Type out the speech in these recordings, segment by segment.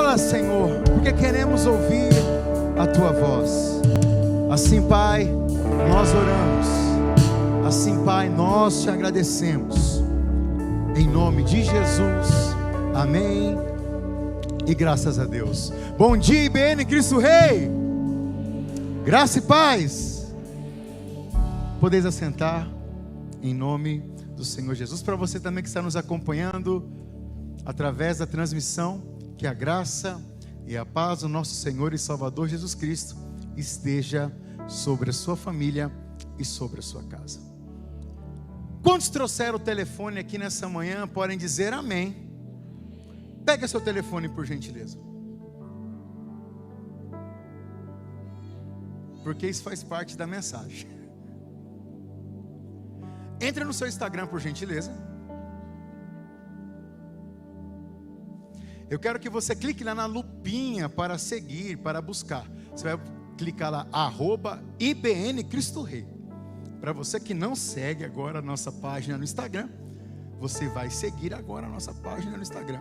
Fala, Senhor, porque queremos ouvir a Tua voz. Assim, Pai, nós oramos. Assim, Pai, nós te agradecemos. Em nome de Jesus. Amém. E graças a Deus. Bom dia, IBN Cristo Rei. Graça e paz. Podeis assentar em nome do Senhor Jesus. Para você também que está nos acompanhando através da transmissão, que a graça e a paz do nosso Senhor e Salvador Jesus Cristo esteja sobre a sua família e sobre a sua casa. Quantos trouxeram o telefone aqui nessa manhã podem dizer amém? Pega seu telefone, por gentileza, porque isso faz parte da mensagem. Entra no seu Instagram, por gentileza. Eu quero que você clique lá na lupinha para seguir, para buscar. Você vai clicar lá, @IBN Cristo Rei. Para você que não segue agora a nossa página no Instagram, você vai seguir agora a nossa página no Instagram.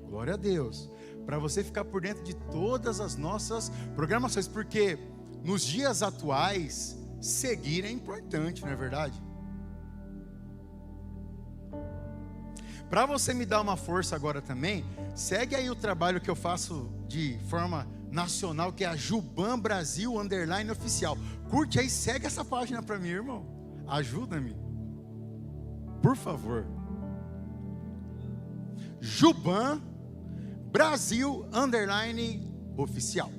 Glória a Deus. Para você ficar por dentro de todas as nossas programações, porque nos dias atuais, seguir é importante, não é verdade? Para você me dar uma força agora também, segue aí o trabalho que eu faço de forma nacional, que é a Juban Brasil _ oficial. Curte aí, segue essa página para mim, irmão. Ajuda-me, por favor. Juban Brasil _ oficial.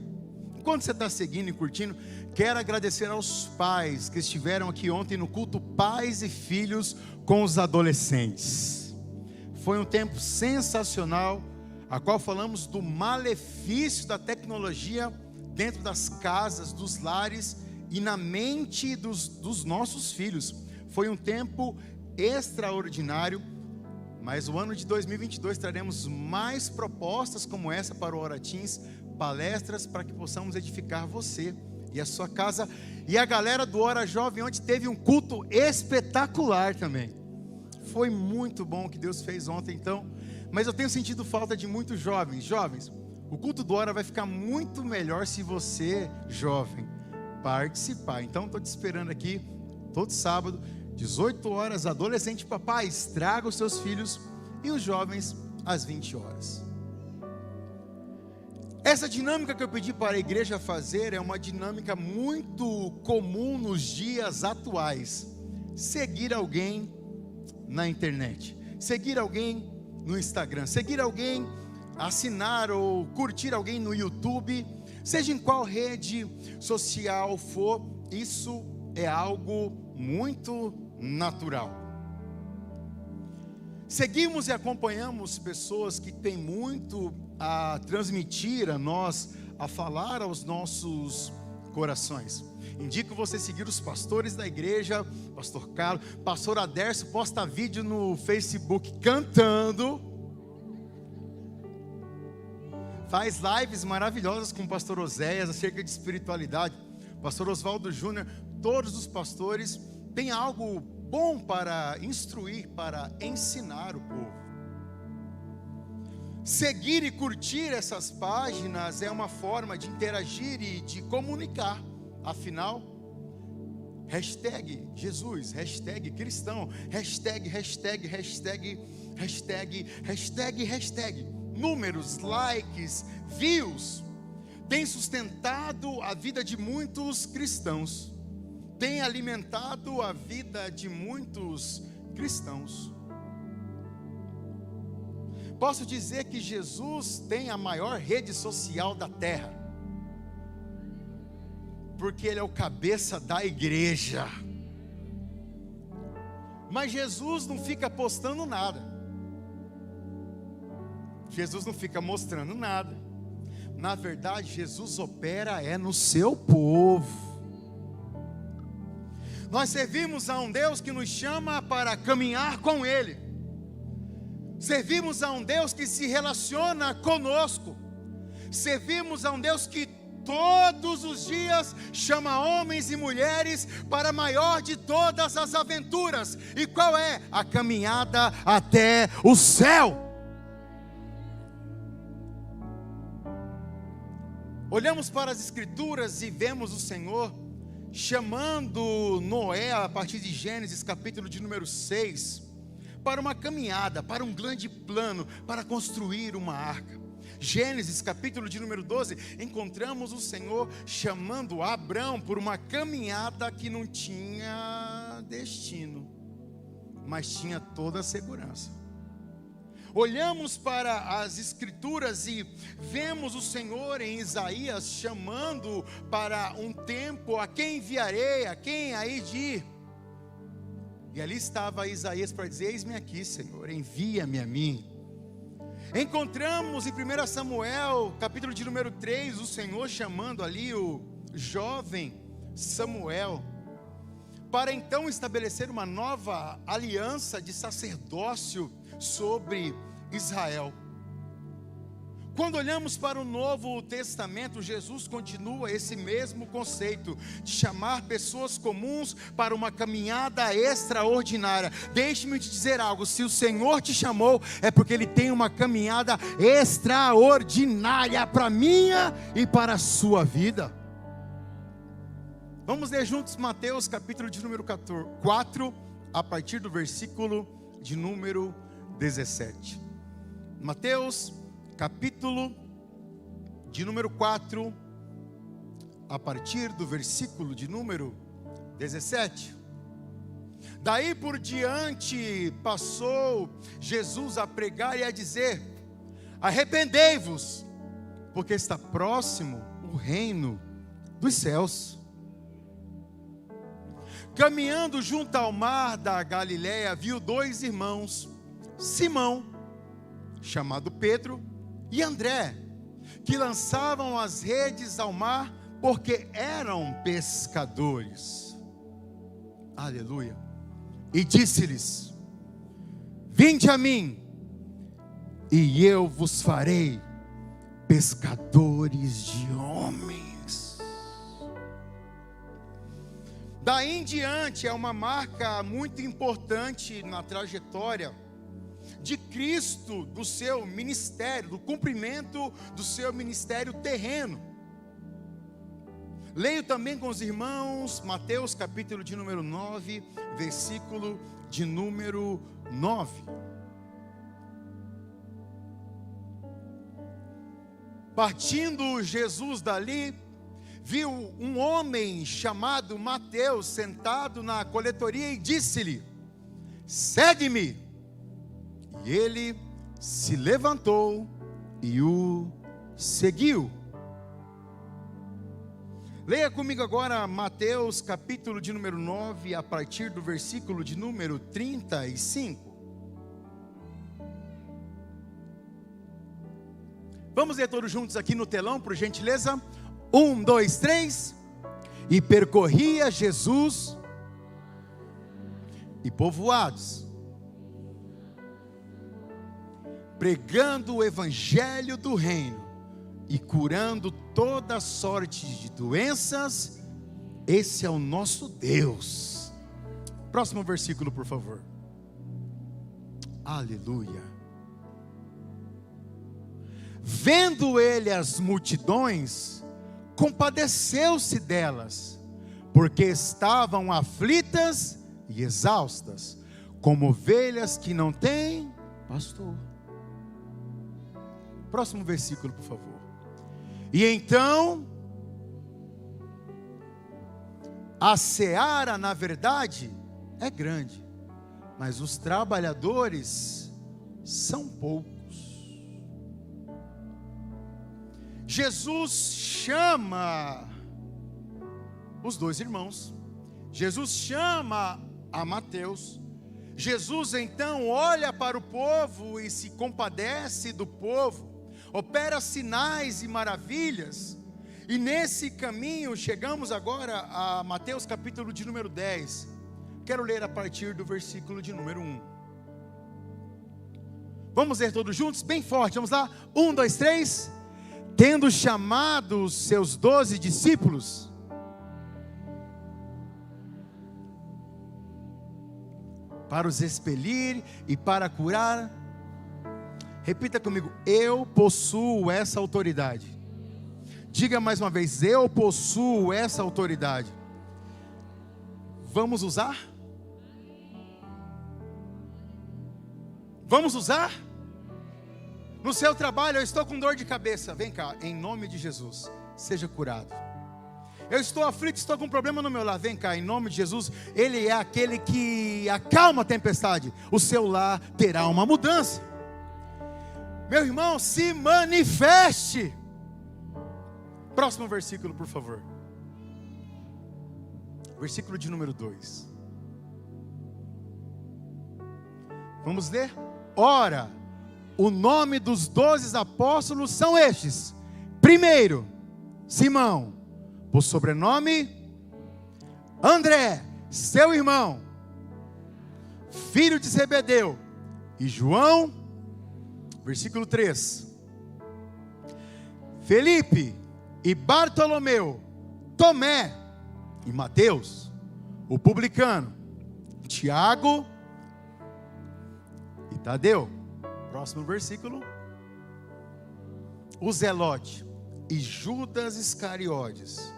Enquanto você está seguindo e curtindo, quero agradecer aos pais que estiveram aqui ontem no culto Pais e Filhos com os adolescentes. Foi um tempo sensacional, a qual falamos do malefício da tecnologia dentro das casas, dos lares e na mente dos nossos filhos. Foi um tempo extraordinário, mas o ano de 2022 traremos mais propostas como essa para o Ora Teens, palestras para que possamos edificar você e a sua casa. E a galera do Ora Jovem ontem teve um culto espetacular também. Foi muito bom o que Deus fez ontem, então. Mas eu tenho sentido falta de muitos jovens. Jovens, o culto do Ora vai ficar muito melhor se você, jovem, participar. Então, estou te esperando aqui, todo sábado, 18 horas, adolescente, papais, traga os seus filhos, e os jovens, às 20 horas. Essa dinâmica que eu pedi para a igreja fazer é uma dinâmica muito comum nos dias atuais. Seguir alguém na internet, seguir alguém no Instagram, seguir alguém, assinar ou curtir alguém no YouTube, seja em qual rede social for, isso é algo muito natural. Seguimos e acompanhamos pessoas que têm muito a transmitir a nós, a falar aos nossos corações. Indico você seguir os pastores da igreja, pastor Carlos, pastor Aderso, posta vídeo no Facebook cantando, faz lives maravilhosas com o pastor Oséias acerca de espiritualidade, pastor Oswaldo Júnior. Todos os pastores têm algo bom para instruir, para ensinar o povo. Seguir e curtir essas páginas é uma forma de interagir e de comunicar. Afinal, hashtag Jesus, hashtag cristão, hashtag, números, likes, views, tem sustentado a vida de muitos cristãos, tem alimentado a vida de muitos cristãos. Posso dizer que Jesus tem a maior rede social da terra, porque Ele é o cabeça da igreja. Mas Jesus não fica postando nada, Jesus não fica mostrando nada. Na verdade, Jesus opera no seu povo. Nós servimos a um Deus que nos chama para caminhar com Ele. Servimos a um Deus que se relaciona conosco. Servimos a um Deus que todos os dias chama homens e mulheres para a maior de todas as aventuras. E qual é? A caminhada até o céu. Olhamos para as Escrituras e vemos o Senhor chamando Noé, a partir de Gênesis, capítulo de número 6, para uma caminhada, para um grande plano, para construir uma arca. Gênesis, capítulo de número 12, encontramos o Senhor chamando Abrão por uma caminhada que não tinha destino, mas tinha toda a segurança. Olhamos para as Escrituras e vemos o Senhor em Isaías chamando para um tempo: a quem enviarei, a quem hei de ir? E ali estava Isaías para dizer: eis-me aqui, Senhor, envia-me a mim. Encontramos em 1 Samuel, capítulo de número 3, o Senhor chamando ali o jovem Samuel, para então estabelecer uma nova aliança de sacerdócio sobre Israel. Quando olhamos para o Novo Testamento, Jesus continua esse mesmo conceito de chamar pessoas comuns para uma caminhada extraordinária. Deixe-me te dizer algo: se o Senhor te chamou, é porque Ele tem uma caminhada extraordinária para a minha e para a sua vida. Vamos ler juntos Mateus capítulo de número 4, a partir do versículo de número 17. Mateus capítulo de número 4, a partir do versículo de número 17. Daí por diante passou Jesus a pregar e a dizer: arrependei-vos, porque está próximo o reino dos céus. Caminhando junto ao mar da Galileia, viu dois irmãos, Simão, chamado Pedro, e André, que lançavam as redes ao mar, porque eram pescadores. Aleluia. E disse-lhes: vinde a mim, e eu vos farei pescadores de homens. Daí em diante é uma marca muito importante na trajetória de Cristo, do seu ministério, do cumprimento do seu ministério terreno. Leio também com os irmãos Mateus capítulo de número 9, versículo de número 9. Partindo Jesus dali, viu um homem chamado Mateus sentado na coletoria e disse-lhe: segue-me. E ele se levantou e o seguiu. Leia comigo agora Mateus capítulo de número 9, a partir do versículo de número 35. Vamos ler todos juntos aqui no telão, por gentileza. 1, 2, 3. E percorria Jesus e povoados, pregando o evangelho do reino e curando toda sorte de doenças. Esse é o nosso Deus. Próximo versículo, por favor. Aleluia. Vendo ele as multidões, compadeceu-se delas, porque estavam aflitas e exaustas, como ovelhas que não têm pastor. Próximo versículo, por favor. E então, a seara, na verdade, é grande, mas os trabalhadores são poucos. Jesus chama os dois irmãos, Jesus chama a Mateus. Jesus então olha para o povo e se compadece do povo, opera sinais e maravilhas. E nesse caminho chegamos agora a Mateus capítulo de número 10. Quero ler a partir do versículo de número 1. Vamos ler todos juntos, bem forte, vamos lá. 1, 2, 3. Tendo chamado os seus 12 discípulos, para os expelir e para curar. Repita comigo: eu possuo essa autoridade Diga mais uma vez: eu possuo essa autoridade. Vamos usar? Vamos usar? No seu trabalho, eu estou com dor de cabeça. Vem cá, em nome de Jesus, seja curado. Eu estou aflito, estou com um problema no meu lar. Vem cá, em nome de Jesus. Ele é aquele que acalma a tempestade. O seu lar terá uma mudança. Meu irmão, se manifeste. Próximo versículo, por favor. Versículo de número 2. Vamos ler? Ora, o nome dos 12 apóstolos são estes. Primeiro, Simão, por sobrenome André, seu irmão, filho de Zebedeu, e João, versículo 3. Felipe e Bartolomeu, Tomé e Mateus, o publicano, Tiago e Tadeu. Próximo versículo. O Zelote e Judas Iscariotes.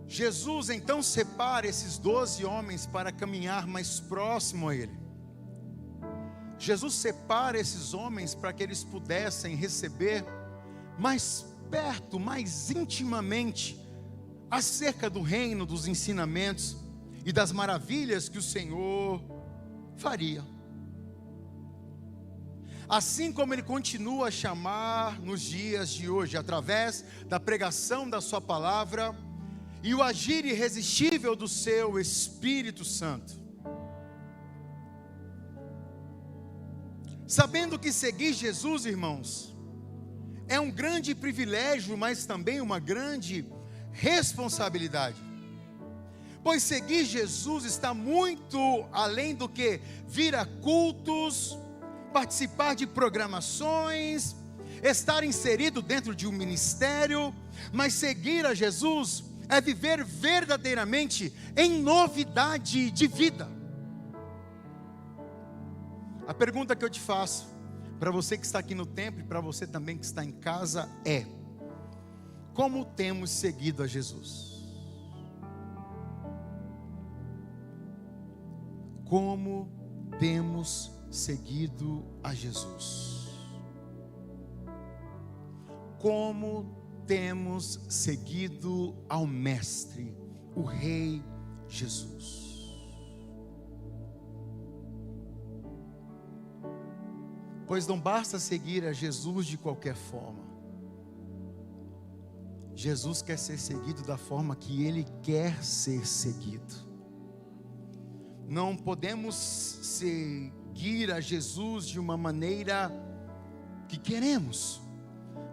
Jesus então separa esses 12 homens para caminhar mais próximo a Ele. Jesus separa esses homens para que eles pudessem receber mais perto, mais intimamente, acerca do reino, dos ensinamentos e das maravilhas que o Senhor faria. Assim como Ele continua a chamar nos dias de hoje, através da pregação da sua palavra e o agir irresistível do seu Espírito Santo. Sabendo que seguir Jesus, irmãos, é um grande privilégio, mas também uma grande responsabilidade. Pois seguir Jesus está muito além do que vir a cultos, participar de programações, estar inserido dentro de um ministério. Mas seguir a Jesus é viver verdadeiramente em novidade de vida. A pergunta que eu te faço, para você que está aqui no templo e para você também que está em casa, é: como temos seguido a Jesus? Como temos seguido a Jesus? Como temos seguido ao Mestre, o Rei Jesus? Pois não basta seguir a Jesus de qualquer forma. Jesus quer ser seguido da forma que Ele quer ser seguido. Não podemos seguir a Jesus de uma maneira que queremos,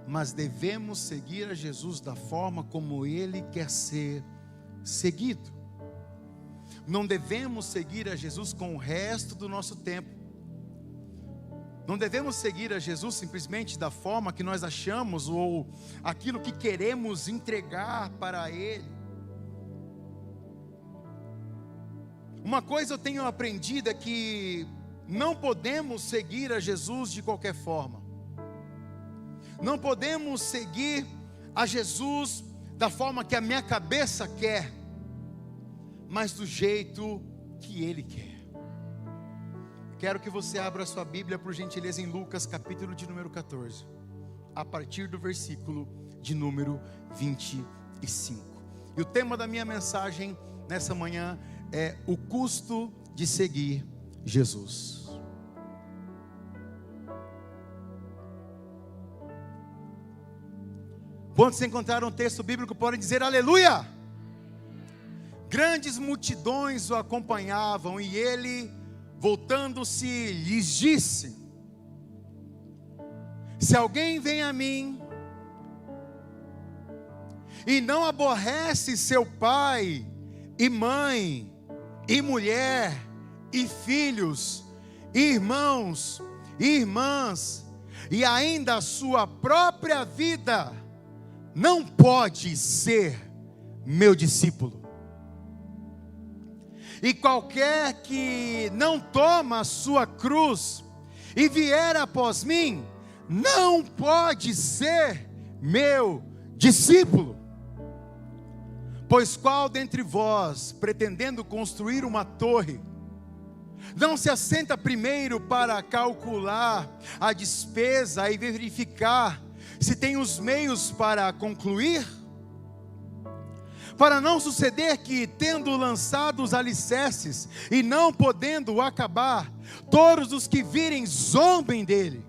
mas devemos seguir a Jesus da forma como Ele quer ser seguido. Não devemos seguir a Jesus com o resto do nosso tempo. Não devemos seguir a Jesus simplesmente da forma que nós achamos ou aquilo que queremos entregar para Ele. Uma coisa eu tenho aprendido é que não podemos seguir a Jesus de qualquer forma. Não podemos seguir a Jesus da forma que a minha cabeça quer, mas do jeito que Ele quer. Quero que você abra a sua Bíblia, por gentileza, em Lucas, capítulo de número 14, a partir do versículo de número 25. E o tema da minha mensagem nessa manhã é o custo de seguir Jesus. Quando se encontraram um texto bíblico, podem dizer aleluia. Grandes multidões o acompanhavam e ele, voltando-se, lhes disse: se alguém vem a mim e não aborrece seu pai e mãe, e mulher, e filhos, e irmãos, e irmãs, e ainda a sua própria vida, não pode ser meu discípulo. E qualquer que não toma a sua cruz e vier após mim, não pode ser meu discípulo. Pois qual dentre vós, pretendendo construir uma torre, não se assenta primeiro para calcular a despesa e verificar se tem os meios para concluir? Para não suceder que, tendo lançado os alicerces e não podendo acabar, todos os que virem zombem dele,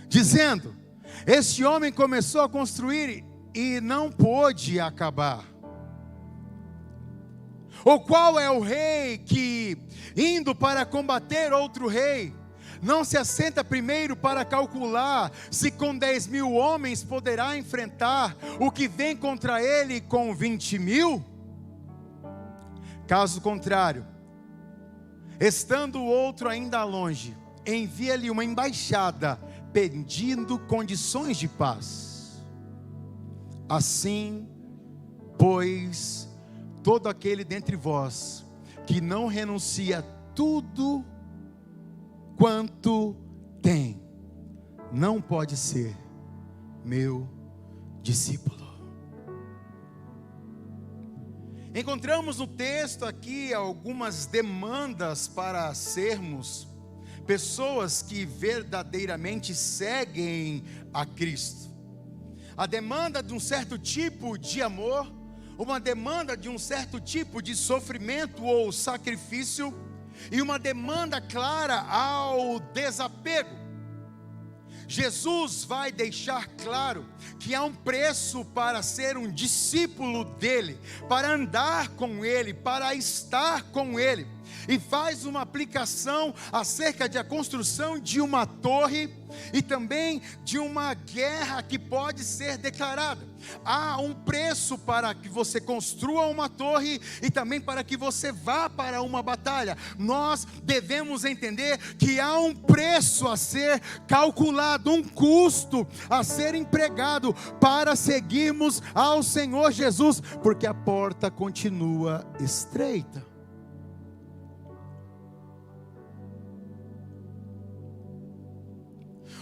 dizendo: este homem começou a construir e não pôde acabar. Ou qual é o rei que, indo para combater outro rei, não se assenta primeiro para calcular se com 10.000 homens poderá enfrentar o que vem contra ele com 20.000? Caso contrário, estando o outro ainda longe, envia-lhe uma embaixada pedindo condições de paz. Assim, pois, todo aquele dentre vós que não renuncia tudo quanto tem, não pode ser meu discípulo. Encontramos no texto aqui algumas demandas para sermos pessoas que verdadeiramente seguem a Cristo. A demanda de um certo tipo de amor, uma demanda de um certo tipo de sofrimento ou sacrifício, e uma demanda clara ao desapego. Jesus vai deixar claro que há um preço para ser um discípulo dele, para andar com ele, para estar com ele. E faz uma aplicação acerca da construção de uma torre e também de uma guerra que pode ser declarada. Há um preço para que você construa uma torre e também para que você vá para uma batalha. Nós devemos entender que há um preço a ser calculado, um custo a ser empregado para seguirmos ao Senhor Jesus, porque a porta continua estreita.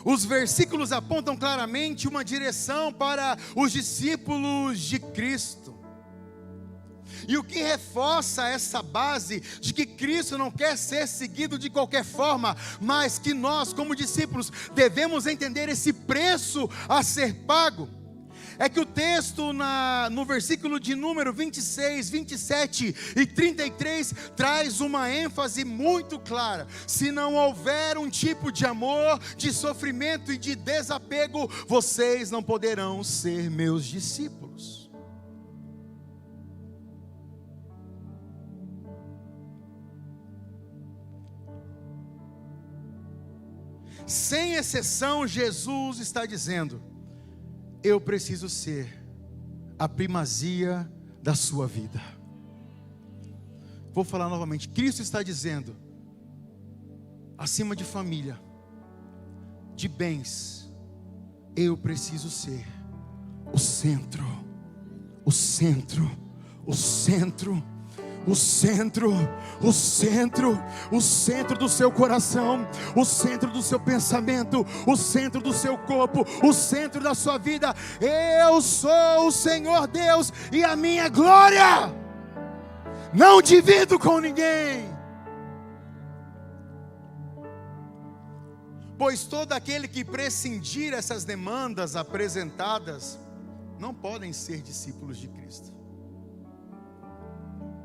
Os versículos apontam claramente uma direção para os discípulos de Cristo. E o que reforça essa base de que Cristo não quer ser seguido de qualquer forma, mas que nós, como discípulos, devemos entender esse preço a ser pago, é que o texto no versículo de número 26, 27 e 33 traz uma ênfase muito clara. Se não houver um tipo de amor, de sofrimento e de desapego, vocês não poderão ser meus discípulos. Sem exceção, Jesus está dizendo: eu preciso ser a primazia da sua vida. Vou falar novamente. Cristo está dizendo: acima de família, de bens, eu preciso ser o centro, o centro, o centro, o centro, o centro, o centro do seu coração, o centro do seu pensamento, o centro do seu corpo, o centro da sua vida. Eu sou o Senhor Deus e a minha glória não divido com ninguém. Pois todo aquele que prescindir essas demandas apresentadas não podem ser discípulos de Cristo.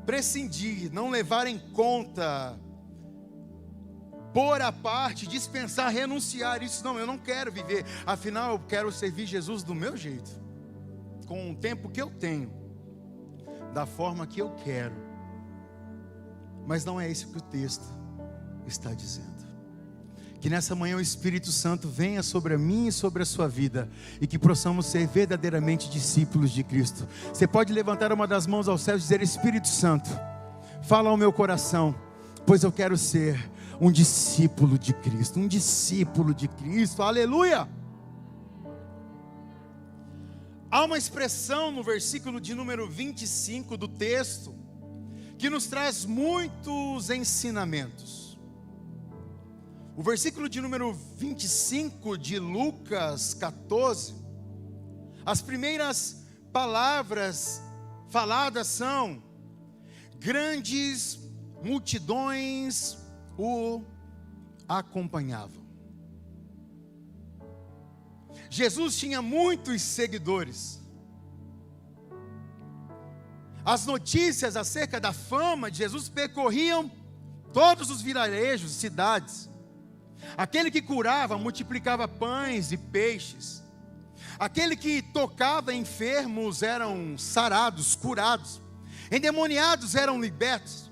Prescindir, não levar em conta, pôr à parte, dispensar, renunciar, isso não, eu não quero viver, afinal eu quero servir Jesus do meu jeito, com o tempo que eu tenho, da forma que eu quero. Mas não é isso que o texto está dizendo. Que nessa manhã o Espírito Santo venha sobre a mim e sobre a sua vida, e que possamos ser verdadeiramente discípulos de Cristo. Você pode levantar uma das mãos aos céus e dizer: Espírito Santo, fala ao meu coração, pois eu quero ser um discípulo de Cristo, um discípulo de Cristo, aleluia! Há uma expressão no versículo de número 25 do texto, que nos traz muitos ensinamentos. O versículo de número 25 de Lucas 14, as primeiras palavras faladas são: grandes multidões o acompanhavam. Jesus tinha muitos seguidores. As notícias acerca da fama de Jesus percorriam todos os vilarejos, cidades. Aquele que curava, multiplicava pães e peixes. Aquele que tocava enfermos eram sarados, curados. Endemoniados eram libertos.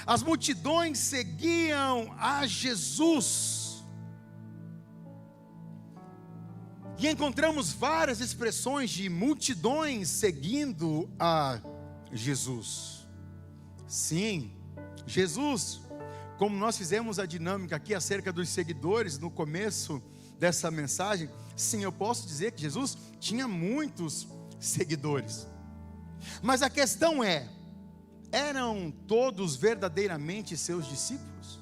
As multidões seguiam a Jesus. E encontramos várias expressões de multidões seguindo a Jesus. Sim, Jesus, como nós fizemos a dinâmica aqui acerca dos seguidores no começo dessa mensagem, sim, eu posso dizer que Jesus tinha muitos seguidores. Mas a questão é: eram todos verdadeiramente seus discípulos?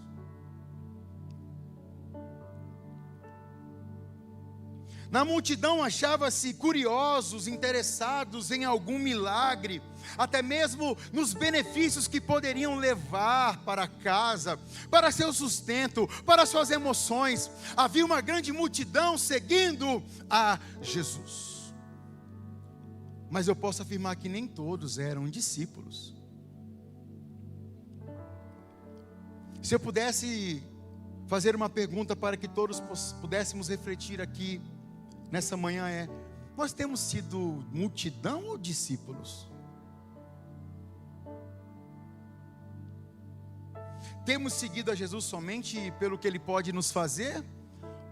Na multidão achava-se curiosos, interessados em algum milagre, até mesmo nos benefícios que poderiam levar para casa, para seu sustento, para suas emoções. Havia uma grande multidão seguindo a Jesus. Mas eu posso afirmar que nem todos eram discípulos. Se eu pudesse fazer uma pergunta para que todos pudéssemos refletir aqui nessa manhã, nós temos sido multidão ou discípulos? Temos seguido a Jesus somente pelo que Ele pode nos fazer?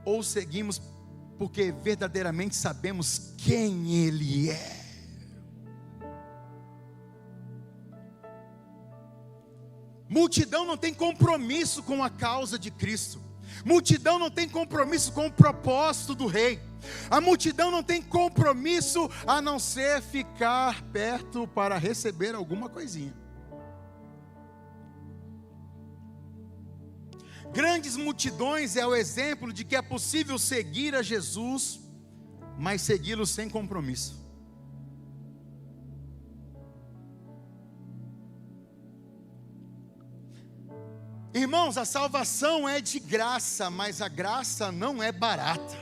Ou seguimos porque verdadeiramente sabemos quem Ele é? Multidão não tem compromisso com a causa de Cristo. Multidão não tem compromisso com o propósito do Rei. A multidão não tem compromisso a não ser ficar perto para receber alguma coisinha. Grandes multidões é o exemplo de que é possível seguir a Jesus, mas segui-lo sem compromisso. Irmãos, a salvação é de graça, mas a graça não é barata.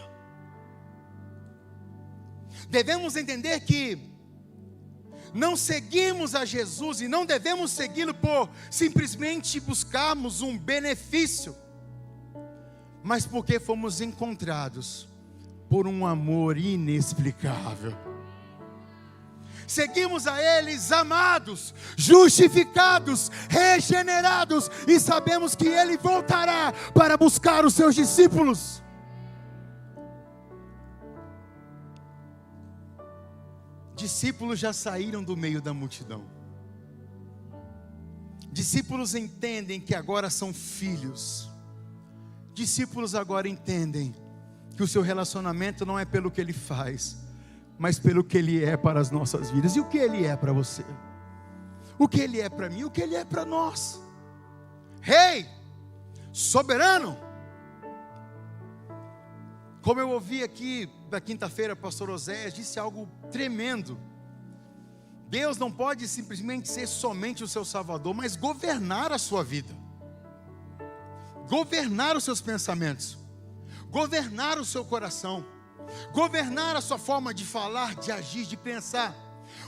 Devemos entender que não seguimos a Jesus e não devemos segui-lo por simplesmente buscarmos um benefício, mas porque fomos encontrados por um amor inexplicável. Seguimos a eles amados, justificados, regenerados, e sabemos que Ele voltará para buscar os seus discípulos. Discípulos já saíram do meio da multidão. Discípulos entendem que agora são filhos. Discípulos agora entendem que o seu relacionamento não é pelo que ele faz, mas pelo que Ele é para as nossas vidas. E o que Ele é para você? O que Ele é para mim? O que Ele é para nós? Rei, soberano. Como eu ouvi aqui da quinta-feira, pastor Oséias disse algo tremendo. Deus não pode simplesmente ser somente o seu salvador, mas governar a sua vida, governar os seus pensamentos, governar o seu coração, governar a sua forma de falar, de agir, de pensar.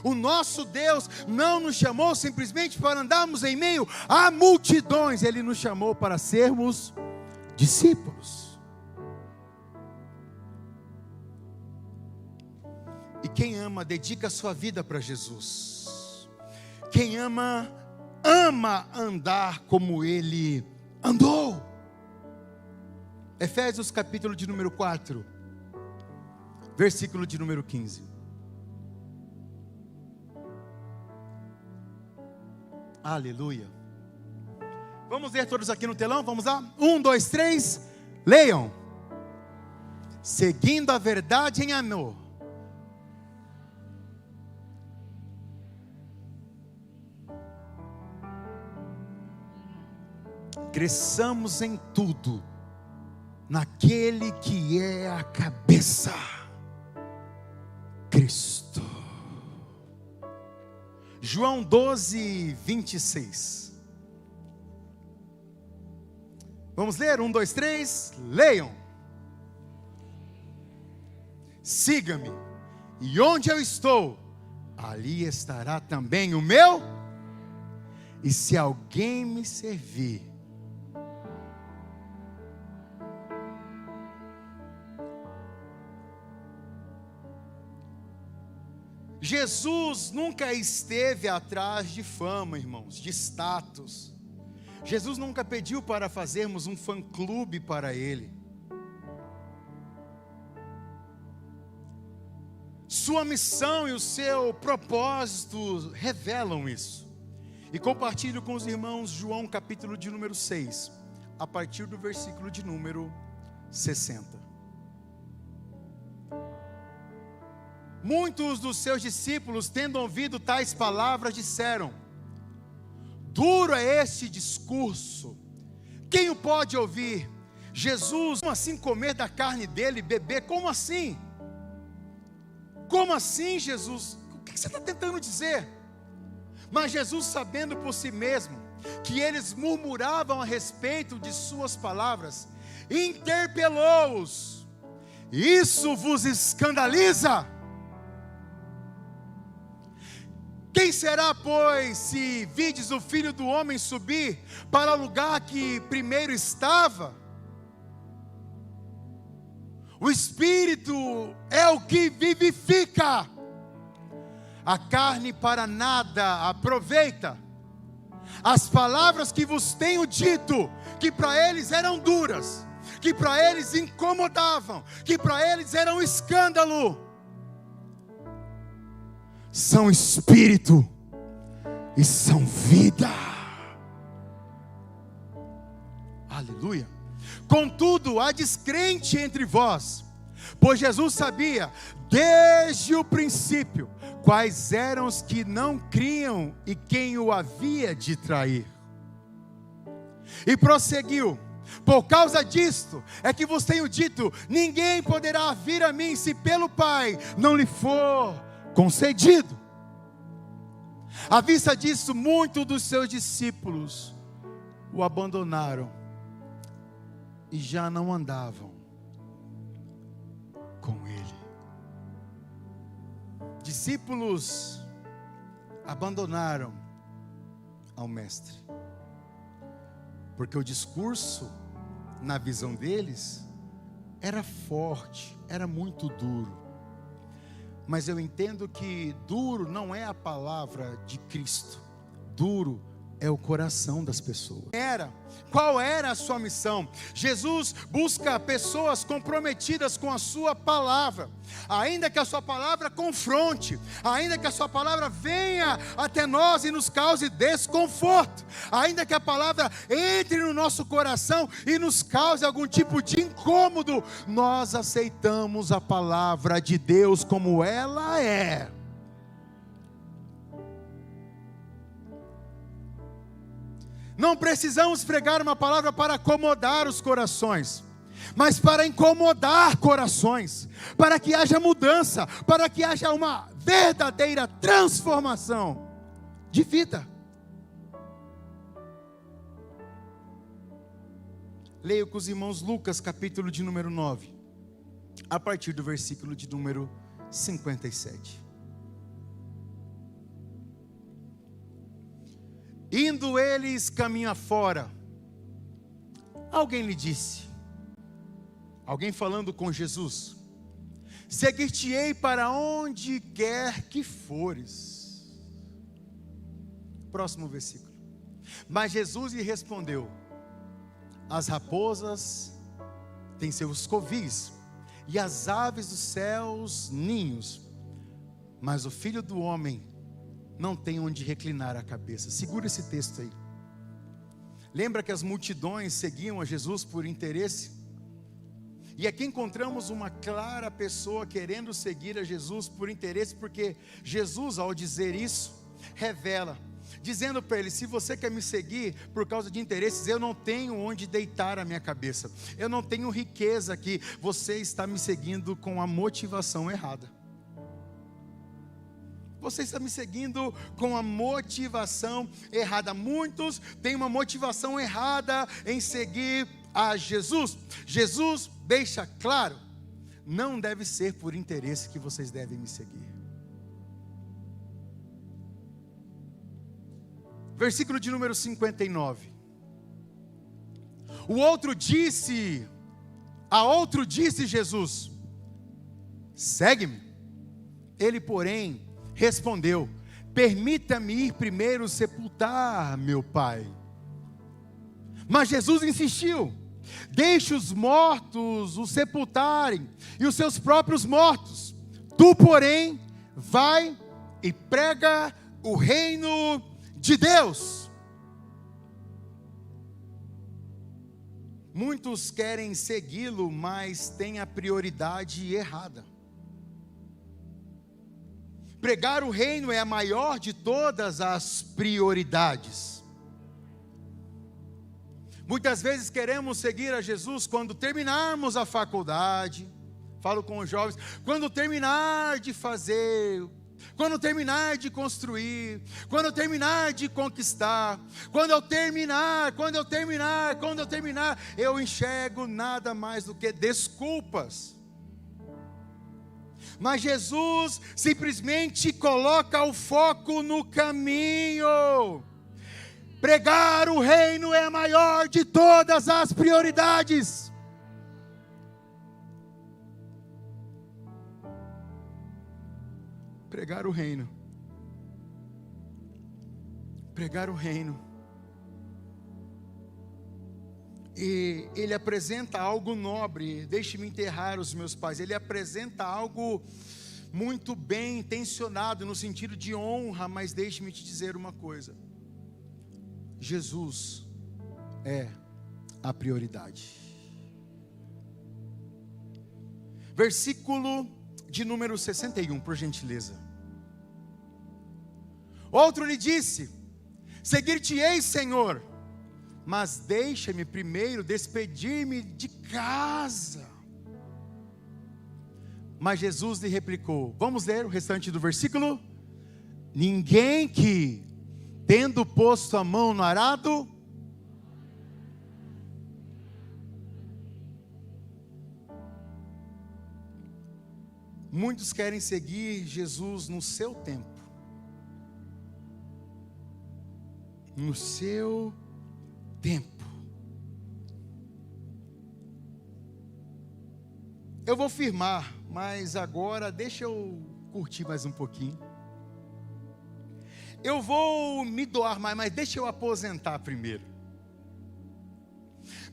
O nosso Deus não nos chamou simplesmente para andarmos em meio a multidões. Ele nos chamou para sermos discípulos. E quem ama, dedica a sua vida para Jesus. Quem ama, ama andar como Ele andou. Efésios capítulo de número 4, versículo de número 15. Aleluia. Vamos ler todos aqui no telão, vamos lá? 1, 2, 3, leiam. Seguindo a verdade em amor, cresçamos em tudo naquele que é a cabeça, Cristo. João 12, 26. Vamos ler? 1, 2, 3, leiam. Siga-me, e onde eu estou, ali estará também o meu. E se alguém me servir, Jesus nunca esteve atrás de fama, irmãos, de status. Jesus nunca pediu para fazermos um fã-clube para Ele. Sua missão e o seu propósito revelam isso. E compartilho com os irmãos João capítulo de número 6, a partir do versículo de número 60. Muitos dos seus discípulos, tendo ouvido tais palavras, disseram: duro é este discurso, quem o pode ouvir? Jesus, como assim comer da carne dele e beber? Como assim? Como assim, Jesus? O que você está tentando dizer? Mas Jesus, sabendo por si mesmo que eles murmuravam a respeito de suas palavras, interpelou-os: isso vos escandaliza? Quem será, pois, se vides o Filho do Homem subir para o lugar que primeiro estava? O Espírito é o que vivifica, a carne para nada aproveita. As palavras que vos tenho dito, que para eles eram duras, que para eles incomodavam, que para eles eram escândalo, são espírito e são vida. Aleluia. Contudo, há descrente entre vós, pois Jesus sabia desde o princípio quais eram os que não criam e quem o havia de trair. E prosseguiu: por causa disto é que vos tenho dito, ninguém poderá vir a mim se pelo Pai não lhe for concedido. À vista disso, muitos dos seus discípulos o abandonaram e já não andavam com ele. Discípulos abandonaram ao mestre, porque o discurso, na visão deles, era forte, era muito duro. Mas eu entendo que duro não é a palavra de Cristo, duro é o coração das pessoas. Qual era a sua missão? Jesus busca pessoas comprometidas com a sua palavra, ainda que a sua palavra confronte, ainda que a sua palavra venha até nós e nos cause desconforto, ainda que a palavra entre no nosso coração e nos cause algum tipo de incômodo, nós aceitamos a palavra de Deus como ela é. Não precisamos pregar uma palavra para acomodar os corações, mas para incomodar corações, para que haja mudança, para que haja uma verdadeira transformação de vida. Leio com os irmãos Lucas, capítulo de número 9, a partir do versículo de número 57. Indo eles caminho afora, alguém lhe disse, alguém falando com Jesus: seguir-te-ei para onde quer que fores. Próximo versículo. Mas Jesus lhe respondeu: as raposas têm seus covis, e as aves dos céus ninhos, mas o Filho do Homem não tem onde reclinar a cabeça. Segura esse texto aí. Lembra que as multidões seguiam a Jesus por interesse? E aqui encontramos uma clara pessoa querendo seguir a Jesus por interesse, porque Jesus, ao dizer isso, revela dizendo para ele: se você quer me seguir por causa de interesses, eu não tenho onde deitar a minha cabeça, eu não tenho riqueza aqui, você está me seguindo com a motivação errada. Você está me seguindo com a motivação errada. Muitos têm uma motivação errada em seguir a Jesus. Jesus deixa claro: não deve ser por interesse que vocês devem me seguir. Versículo de número 59. A outro disse Jesus: segue-me. Ele, porém, respondeu: permita-me ir primeiro sepultar meu pai. Mas Jesus insistiu: deixe os mortos o sepultarem, e os seus próprios mortos. Tu, porém, vai e prega o reino de Deus. Muitos querem segui-lo, mas têm a prioridade errada. Pregar o reino é a maior de todas as prioridades. Muitas vezes queremos seguir a Jesus quando terminarmos a faculdade. Falo com os jovens: quando terminar de fazer, quando terminar de construir, quando eu terminar de conquistar, quando eu terminar, eu enxergo nada mais do que desculpas. Mas Jesus simplesmente coloca o foco no caminho. Pregar o reino é a maior de todas as prioridades. Pregar o reino. Pregar o reino. E ele apresenta algo nobre. Deixe-me enterrar os meus pais. Ele apresenta algo muito bem intencionado, no sentido de honra. Mas deixe-me te dizer uma coisa: Jesus é a prioridade. Versículo de número 61, por gentileza. Outro lhe disse: seguir-te-ei, Senhor, mas deixa-me primeiro despedir-me de casa. Mas Jesus lhe replicou. Vamos ler o restante do versículo. Ninguém que, tendo posto a mão no arado, muitos querem seguir Jesus no seu tempo, no seu tempo. Eu vou firmar, mas agora deixa eu curtir mais um pouquinho. Eu vou me doar mais, mas deixa eu aposentar primeiro.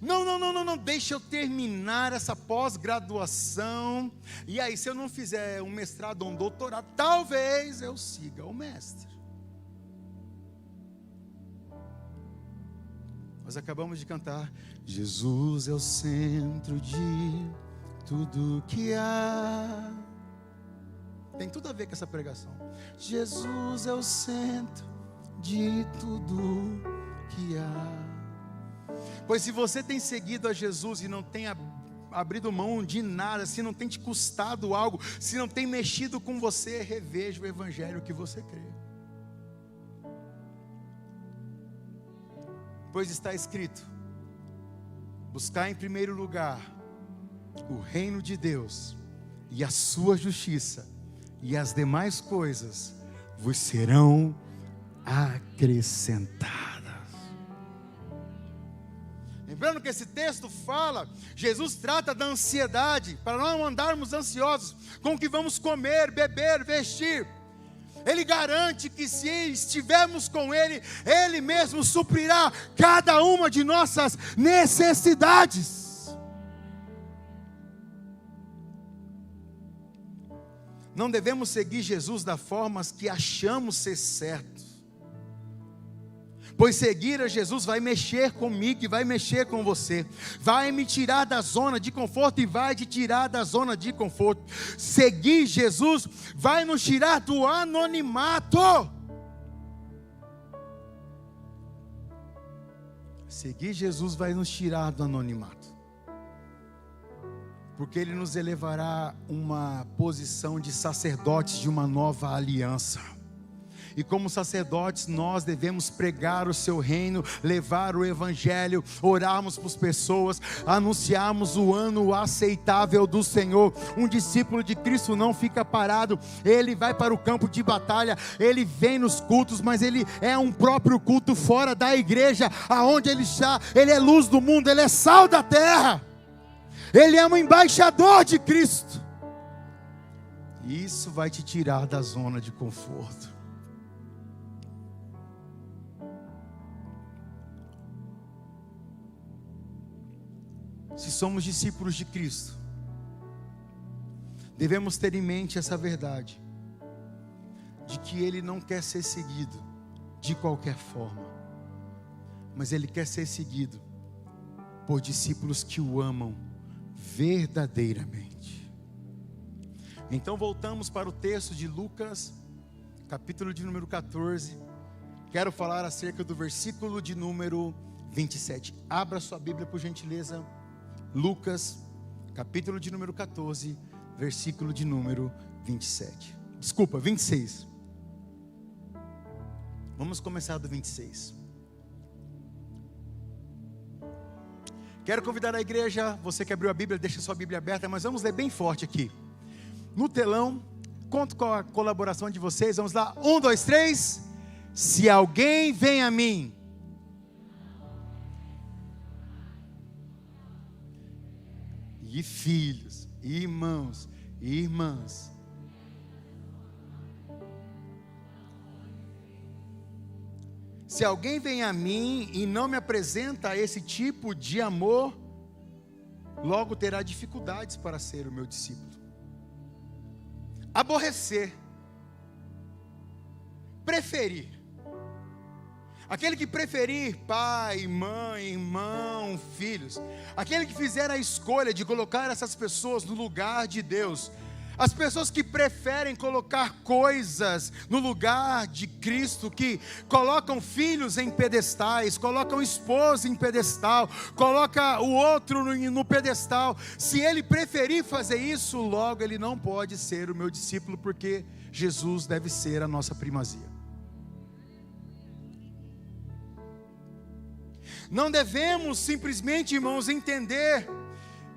Não, deixa eu terminar essa pós-graduação. E aí, se eu não fizer um mestrado ou um doutorado, talvez eu siga o mestre. Nós acabamos de cantar: Jesus é o centro de tudo que há. Tem tudo a ver com essa pregação. Jesus é o centro de tudo que há. Pois se você tem seguido a Jesus e não tem abrido mão de nada, se não tem te custado algo, se não tem mexido com você, reveja o evangelho que você crê. Pois está escrito: buscar em primeiro lugar o reino de Deus e a sua justiça, e as demais coisas vos serão acrescentadas. Lembrando que esse texto fala, Jesus trata da ansiedade, para não andarmos ansiosos com o que vamos comer, beber, vestir. Ele garante que se estivermos com Ele, Ele mesmo suprirá cada uma de nossas necessidades. Não devemos seguir Jesus da forma que achamos ser certo, pois seguir a Jesus vai mexer comigo e vai mexer com você, vai me tirar da zona de conforto e vai te tirar da zona de conforto. Seguir Jesus vai nos tirar do anonimato. Seguir Jesus vai nos tirar do anonimato, porque Ele nos elevará uma posição de sacerdotes de uma nova aliança. E como sacerdotes nós devemos pregar o seu reino, levar o evangelho, orarmos por pessoas, anunciarmos o ano aceitável do Senhor. Um discípulo de Cristo não fica parado, ele vai para o campo de batalha, ele vem nos cultos, mas ele é um próprio culto fora da igreja, aonde ele está. Ele é luz do mundo, ele é sal da terra, ele é um embaixador de Cristo. E isso vai te tirar da zona de conforto. Se somos discípulos de Cristo, devemos ter em mente essa verdade, de que Ele não quer ser seguido de qualquer forma, mas Ele quer ser seguido por discípulos que o amam verdadeiramente. Então voltamos para o texto de Lucas, capítulo de número 14. Quero falar acerca do versículo de número 27. Abra sua Bíblia por gentileza. Lucas, capítulo de número 14, versículo de número 27. Desculpa, 26. Vamos começar do 26. Quero convidar a igreja, você que abriu a Bíblia, deixa sua Bíblia aberta, mas vamos ler bem forte aqui. No telão, conto com a colaboração de vocês, vamos lá, 1, 2, 3. Se alguém vem a mim. E filhos, e irmãos, e irmãs. Se alguém vem a mim e não me apresenta esse tipo de amor, logo terá dificuldades para ser o meu discípulo. Aborrecer, preferir. Aquele que preferir pai, mãe, irmão, filhos, aquele que fizer a escolha de colocar essas pessoas no lugar de Deus, as pessoas que preferem colocar coisas no lugar de Cristo, que colocam filhos em pedestais, colocam esposa em pedestal, coloca o outro no pedestal, se ele preferir fazer isso, logo ele não pode ser o meu discípulo, porque Jesus deve ser a nossa primazia. Não devemos simplesmente, irmãos, entender,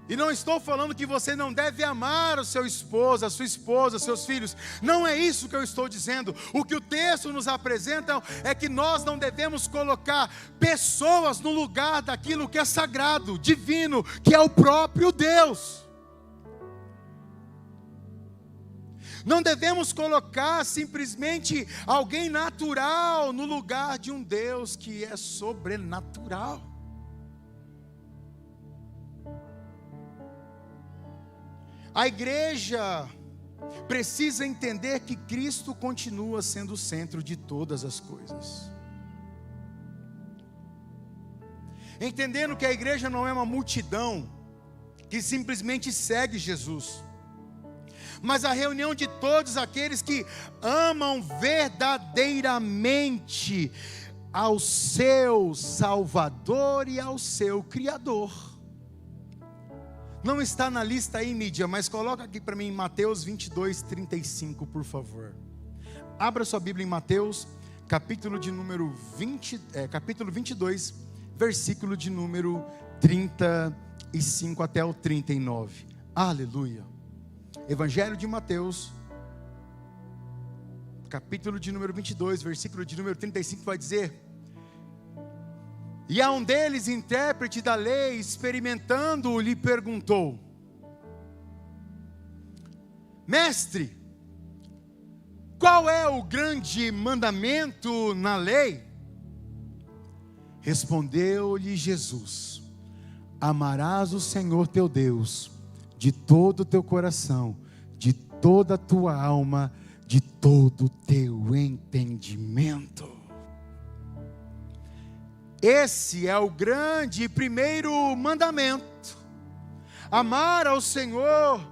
e não estou falando que você não deve amar o seu esposo, a sua esposa, seus filhos, não é isso que eu estou dizendo. O que o texto nos apresenta é que nós não devemos colocar pessoas no lugar daquilo que é sagrado, divino, que é o próprio Deus. Não devemos colocar simplesmente alguém natural no lugar de um Deus que é sobrenatural. A igreja precisa entender que Cristo continua sendo o centro de todas as coisas. Entendendo que a igreja não é uma multidão que simplesmente segue Jesus, mas a reunião de todos aqueles que amam verdadeiramente ao seu Salvador e ao seu Criador. Não está na lista aí, mídia, mas coloca aqui para mim Mateus 22, 35, por favor. Abra sua Bíblia em Mateus, capítulo de número 22, versículo de número 35 até o 39. Aleluia. Evangelho de Mateus, capítulo de número 22, versículo de número 35, vai dizer: e a um deles, intérprete da lei, experimentando, lhe perguntou: mestre, qual é o grande mandamento na lei? Respondeu-lhe Jesus: amarás o Senhor teu Deus de todo o teu coração, de toda a tua alma, de todo o teu entendimento. Esse é o grande e primeiro mandamento. Amar ao Senhor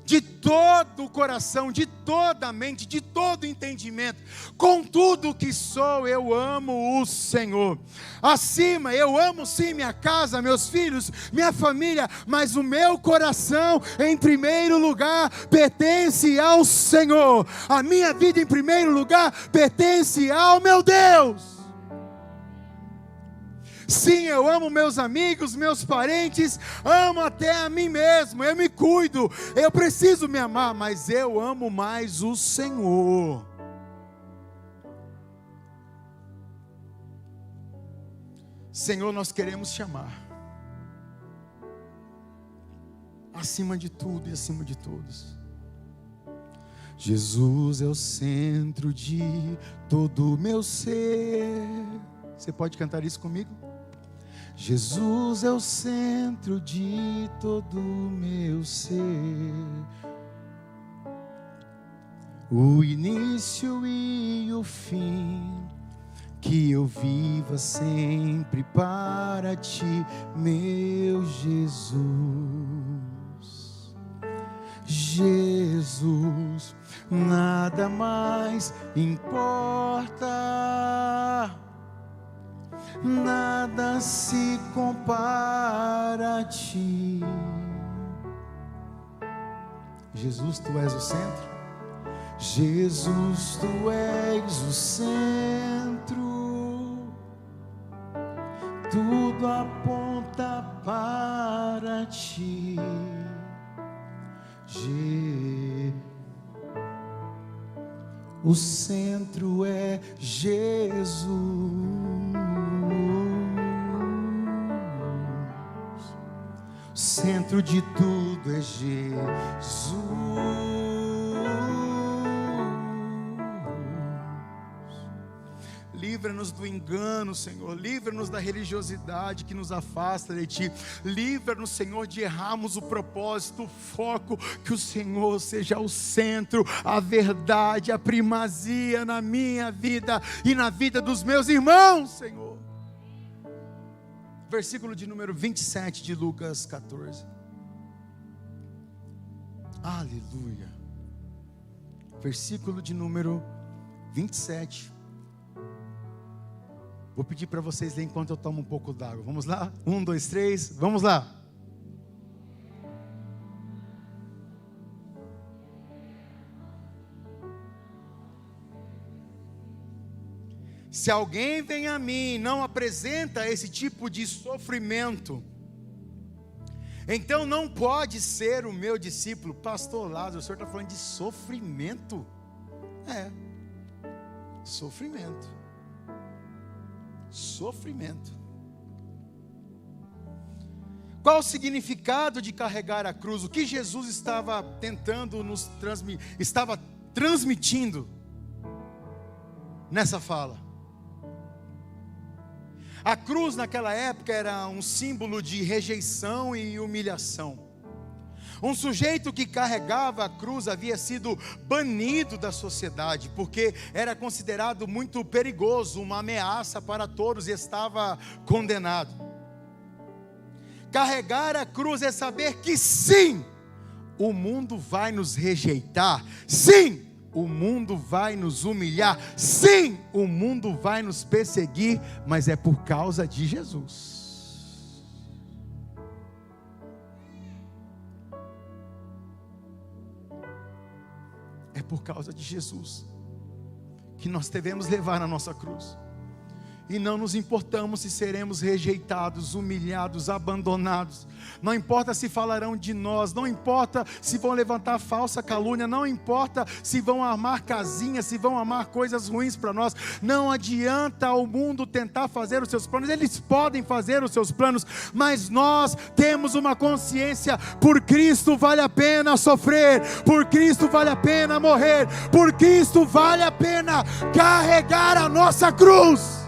de todo o coração, de toda a mente, de todo o entendimento. Com tudo que sou, eu amo o Senhor. Acima, eu amo sim minha casa, meus filhos, minha família, mas o meu coração, em primeiro lugar, pertence ao Senhor. A minha vida, em primeiro lugar, pertence ao meu Deus. Sim, eu amo meus amigos, meus parentes, amo até a mim mesmo, eu me cuido, eu preciso me amar, mas eu amo mais o Senhor. Senhor, nós queremos te amar, acima de tudo e acima de todos. Jesus é o centro de todo o meu ser. Você pode cantar isso comigo? Jesus é o centro de todo o meu ser, o início e o fim, que eu viva sempre para ti, meu Jesus. Jesus, nada mais importa, nada se compara a ti. Jesus, tu és o centro. Jesus, tu és o centro. Tudo aponta para ti. O centro é Jesus. O centro de tudo é Jesus. Livra-nos do engano, Senhor. Livra-nos da religiosidade que nos afasta de Ti. Livra-nos, Senhor, de errarmos o propósito, o foco. Que o Senhor seja o centro, a verdade, a primazia na minha vida e na vida dos meus irmãos, Senhor. Versículo de número 27 de Lucas 14. Aleluia. Versículo de número 27. Vou pedir para vocês lerem enquanto eu tomo um pouco d'água. Vamos lá? 1, 2, 3, vamos lá. Se alguém vem a mim e não apresenta esse tipo de sofrimento, então não pode ser o meu discípulo. Pastor Lázaro, o senhor está falando de sofrimento? É, sofrimento. Sofrimento. Qual o significado de carregar a cruz? O que Jesus estava tentando estava transmitindo nessa fala? A cruz naquela época era um símbolo de rejeição e humilhação. Um sujeito que carregava a cruz havia sido banido da sociedade, porque era considerado muito perigoso, uma ameaça para todos, e estava condenado. Carregar a cruz é saber que sim, o mundo vai nos rejeitar, sim, o mundo vai nos humilhar, sim, o mundo vai nos perseguir, mas é por causa de Jesus. É por causa de Jesus que nós devemos levar a nossa cruz. E não nos importamos se seremos rejeitados, humilhados, abandonados. Não importa se falarão de nós, não importa se vão levantar falsa calúnia, não importa se vão armar casinhas, se vão armar coisas ruins para nós. Não adianta o mundo tentar fazer os seus planos, eles podem fazer os seus planos, mas nós temos uma consciência: por Cristo vale a pena sofrer, por Cristo vale a pena morrer, por Cristo vale a pena carregar a nossa cruz.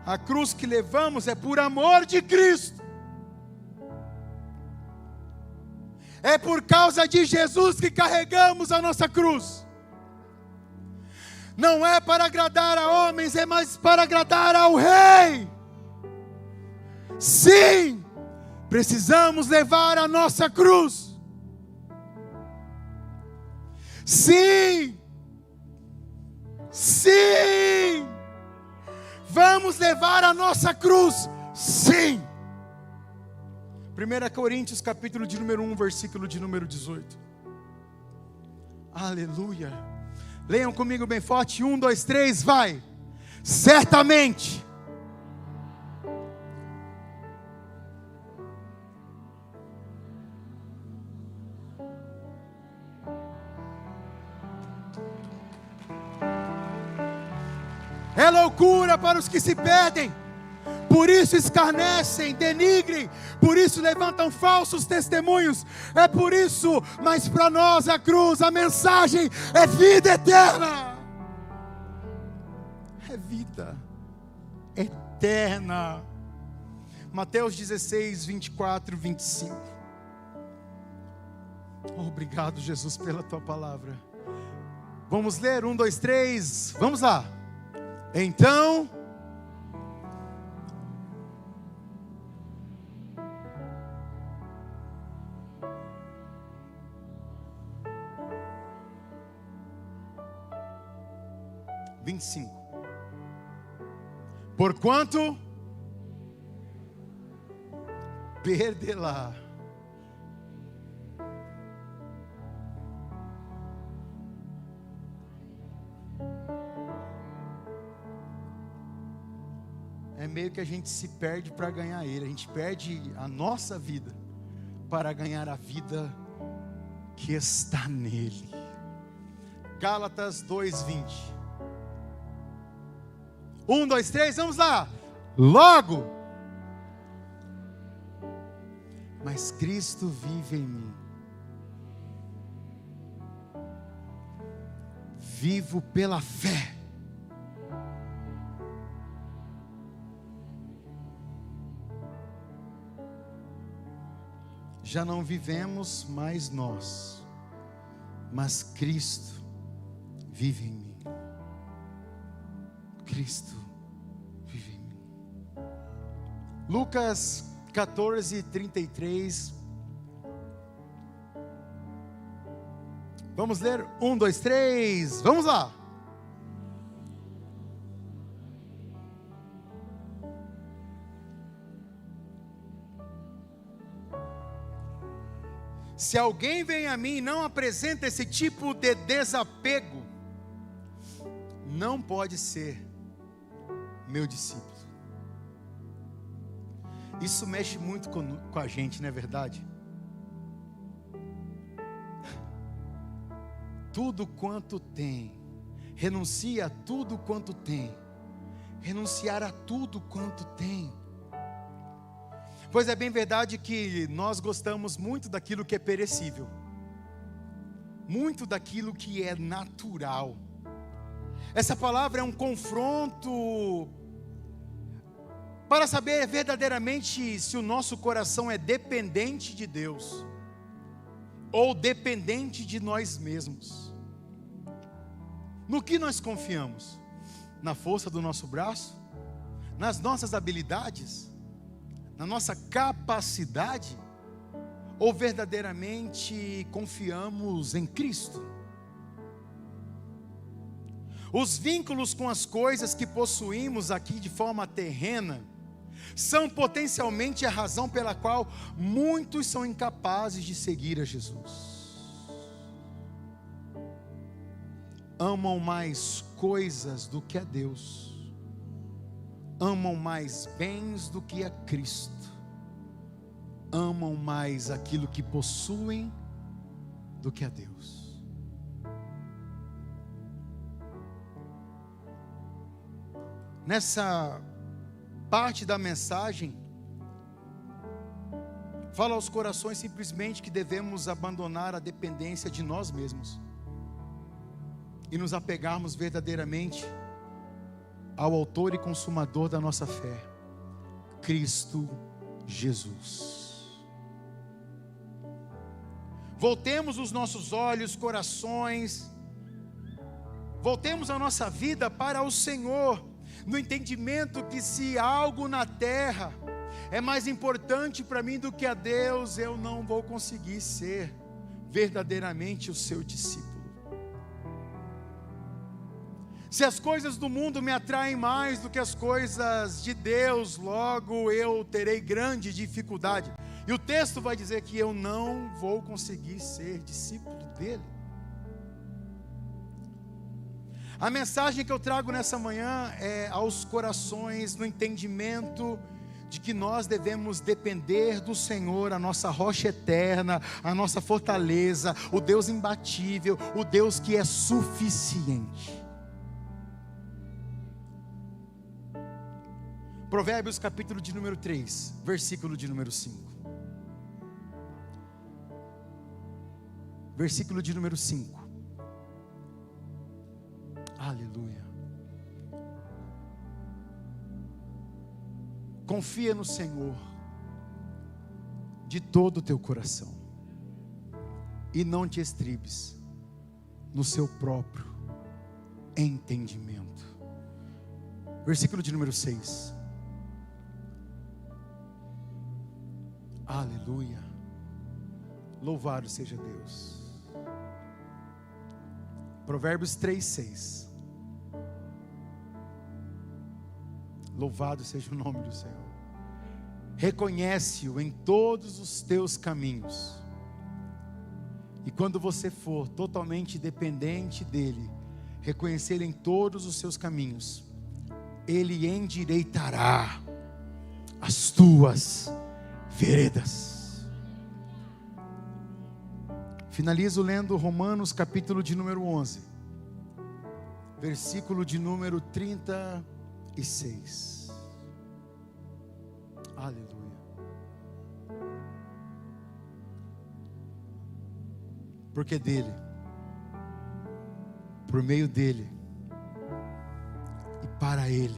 A cruz que levamos é por amor de Cristo. É por causa de Jesus que carregamos a nossa cruz. Não é para agradar a homens, é mais para agradar ao Rei. Sim, precisamos levar a nossa cruz. Sim, sim, vamos levar a nossa cruz, sim. 1 Coríntios capítulo de número 1, versículo de número 18. Aleluia. Leiam comigo bem forte, 1, 2, 3, vai. Certamente. É loucura para os que se perdem, por isso escarnecem, denigrem, por isso levantam falsos testemunhos. É por isso, mas para nós a cruz, a mensagem é vida eterna. É vida eterna. Mateus 16, 24, 25. Obrigado, Jesus, pela tua palavra. Vamos ler, 1, 2, 3, vamos lá. Então, porquanto perderá é meio que a gente se perde para ganhar Ele. A gente perde a nossa vida para ganhar a vida que está nele. Gálatas 2:20. 1, 2, 3, vamos lá. Logo, mas Cristo vive em mim. Vivo pela fé. Já não vivemos mais nós, mas Cristo vive em mim. Cristo vive em mim. Lucas 14, 33. Vamos ler? 1, 2, 3. Vamos lá. Se alguém vem a mim e não apresenta esse tipo de desapego, não pode ser meu discípulo. Isso mexe muito com a gente, não é verdade? Tudo quanto tem, renuncia a tudo quanto tem, renunciar a tudo quanto tem. Pois é bem verdade que nós gostamos muito daquilo que é perecível, muito daquilo que é natural. Essa palavra é um confronto para saber verdadeiramente se o nosso coração é dependente de Deus ou dependente de nós mesmos. No que nós confiamos? Na força do nosso braço? Nas nossas habilidades? Na nossa capacidade? Ou verdadeiramente confiamos em Cristo? Os vínculos com as coisas que possuímos aqui de forma terrena são potencialmente a razão pela qual muitos são incapazes de seguir a Jesus. Amam mais coisas do que a Deus, amam mais bens do que a Cristo, amam mais aquilo que possuem do que a Deus. Nessa parte da mensagem, fala aos corações simplesmente que devemos abandonar a dependência de nós mesmos e nos apegarmos verdadeiramente ao autor e consumador da nossa fé, Cristo Jesus. Voltemos os nossos olhos, corações, voltemos a nossa vida para o Senhor, no entendimento que se algo na terra é mais importante para mim do que a Deus, eu não vou conseguir ser verdadeiramente o seu discípulo. Se as coisas do mundo me atraem mais do que as coisas de Deus, logo eu terei grande dificuldade. E o texto vai dizer que eu não vou conseguir ser discípulo dele. A mensagem que eu trago nessa manhã é aos corações, no entendimento de que nós devemos depender do Senhor, a nossa rocha eterna, a nossa fortaleza, o Deus imbatível, o Deus que é suficiente. Provérbios capítulo de número 3, versículo de número 5. Versículo de número 5. Aleluia. Confia no Senhor de todo o teu coração e não te estribes no seu próprio entendimento. Versículo de número 6. Aleluia. Louvado seja Deus. Provérbios 3:6. Louvado seja o nome do Senhor. Reconhece-o em todos os teus caminhos. E quando você for totalmente dependente dele, reconhecer em todos os seus caminhos, ele endireitará as tuas veredas. Finalizo lendo Romanos capítulo de número 11, versículo de número 36. Aleluia. Porque dele, por meio dele e para ele